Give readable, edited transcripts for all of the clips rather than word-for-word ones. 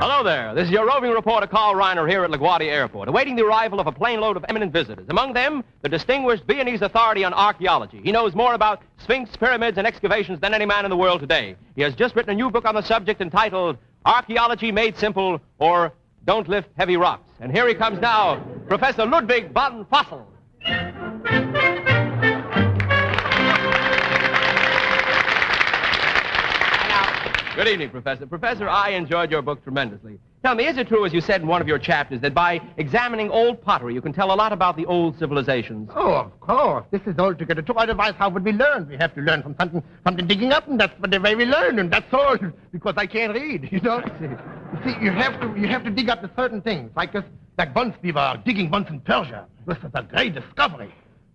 Hello there. This is your roving reporter, Carl Reiner, here at LaGuardia Airport, awaiting the arrival of a plane load of eminent visitors. Among them, the distinguished Viennese authority on archaeology. He knows more about Sphinx, pyramids, and excavations than any man in the world today. He has just written a new book on the subject entitled Archaeology Made Simple, or Don't Lift Heavy Rocks. And here he comes now, Professor Ludwig von Fossel. Good evening, Professor. Professor, I enjoyed your book tremendously. Tell me, is it true, as you said in one of your chapters, that by examining old pottery, you can tell a lot about the old civilizations? Oh, of course. This is altogether true. Otherwise, how would we learn? We have to learn from something digging up, and that's the way we learn, and that's all. Because I can't read, you know. You see, you have to dig up the certain things. Like once we were digging once in Persia. This was a great discovery.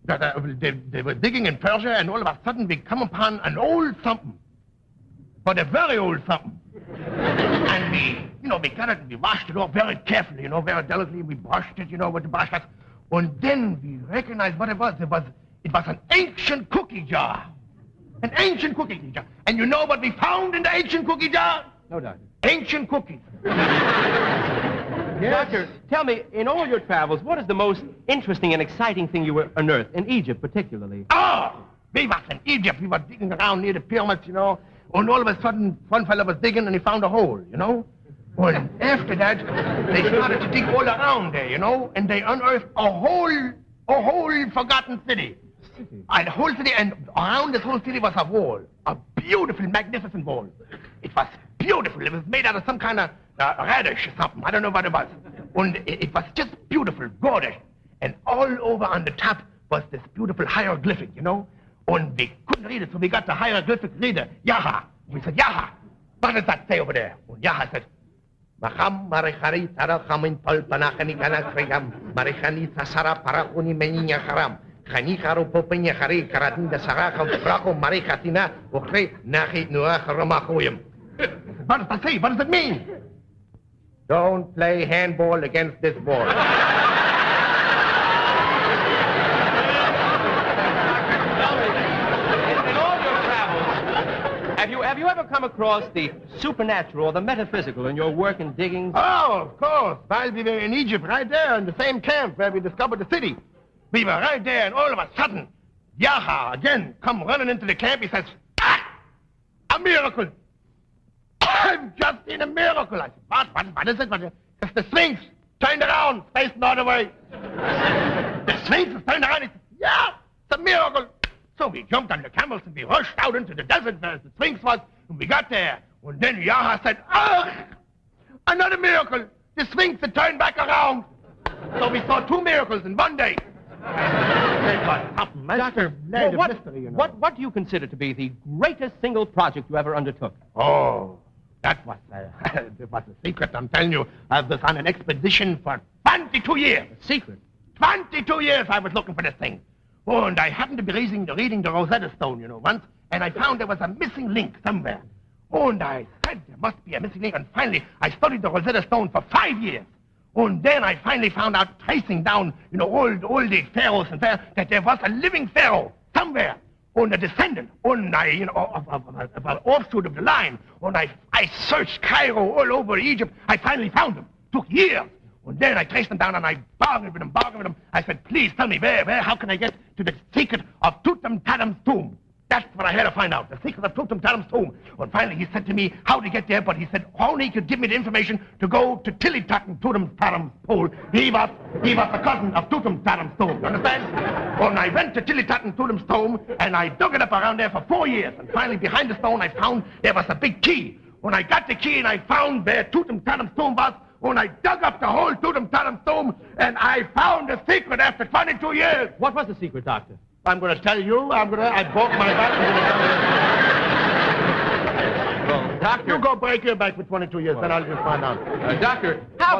They were digging in Persia, and all of a sudden we come upon an old something. But a very old something. And we got it and we washed it off very carefully, very delicately. We brushed it, with the brush. And then we recognized what it was. It was an ancient cookie jar. An ancient cookie jar. And you know what we found in the ancient cookie jar? No, Doctor. Ancient cookies. Yes. Doctor, tell me, in all your travels, what is the most interesting and exciting thing you unearthed, in Egypt particularly? Oh, we was in Egypt. We were digging around near the pyramids, And all of a sudden, one fellow was digging and he found a hole, Well, after that, they started to dig all around there, And they unearthed a whole forgotten city. A whole city, and around this whole city was a wall. A beautiful, magnificent wall. It was beautiful. It was made out of some kind of radish or something. I don't know what it was. And it was just beautiful, gorgeous. And all over on the top was this beautiful hieroglyphic, And we couldn't read it, so we got the hieroglyphic reader, Yaha. We said, Yaha, what does that say over there? And Yaha said, Maham Marichari Tarachamin Pol Panachani Kanakregam, Marichani Tasara Parachuni Menina Haram, Hanikaru Popenya Hari Karatin the Saraka Braco Marichatina, Okre Nahi Nuach Ramakoyim. What does that say? What does it mean? Don't play handball against this ball. Have you ever come across the supernatural or the metaphysical in your work in digging? Oh, of course. While we were in Egypt, right there in the same camp where we discovered the city. We were right there, and all of a sudden, Yaha again come running into the camp. He says, a miracle. I've just seen a miracle. I said, what is it? It's the Sphinx turned around, facing the other way. The Sphinx is turned around. He said, yeah, it's a miracle. So we jumped on the camels and we rushed out into the desert where the Sphinx was, and we got there. And then Yaha said, another miracle. The Sphinx had turned back around. So we saw two miracles in one day. Doctor, what do you consider to be the greatest single project you ever undertook? Oh, that was a secret, I'm telling you. I was on an expedition for 22 years. A secret? 22 years I was looking for this thing. Oh, and I happened to be reading the Rosetta Stone, once, and I found there was a missing link somewhere. Oh, and I said there must be a missing link, and finally I studied the Rosetta Stone for 5 years. Oh, and then I finally found out, tracing down, all the pharaohs and that there was a living pharaoh somewhere, on a descendant, of an offshoot of the line. And I searched Cairo all over Egypt. I finally found him. Took years. And then I traced them down and I bargained with him. I said, please tell me how can I get to the secret of Tutankhamun's tomb? That's what I had to find out, the secret of Tutankhamun's tomb. And finally he said to me how to get there, but he said only he could give me the information to go to Tutankhamun's pool. He was a cousin of Tutankhamun's tomb, you understand? And I went to Tutankhamun's tomb and I dug it up around there for 4 years. And finally behind the stone I found there was a big key. When I got the key and I found where Tutankhamun's tomb was, when I dug up the whole Tutankhamun's tomb, and I found the secret after 22 years. What was the secret, Doctor? I'm going to tell you. I broke my back. Well, Doctor... You go break your back for 22 years, then I'll just find out. Doctor, how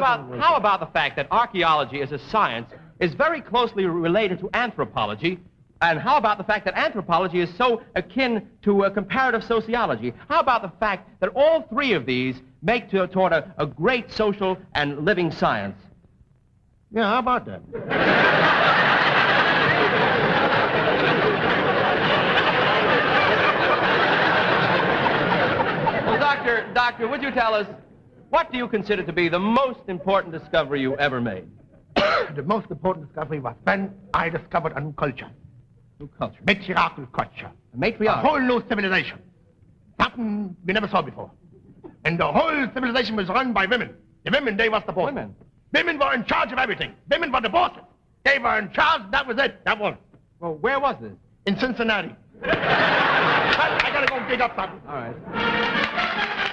about the fact that archaeology as a science is very closely related to anthropology? And how about the fact that anthropology is so akin to comparative sociology? How about the fact that all three of these make toward a great social and living science? Yeah, how about that? Well, Doctor, would you tell us What do you consider to be the most important discovery you ever made? The most important discovery was when I discovered a new culture. New culture? Matriarchal culture. A matriarch? A whole new civilization. Something we never saw before. And the whole civilization was run by women. The women, they was the bosses. Women? Women were in charge of everything. Women were the bosses. They were in charge, that was it. That was. Well, where was this? In Cincinnati. I gotta go dig up something. All right.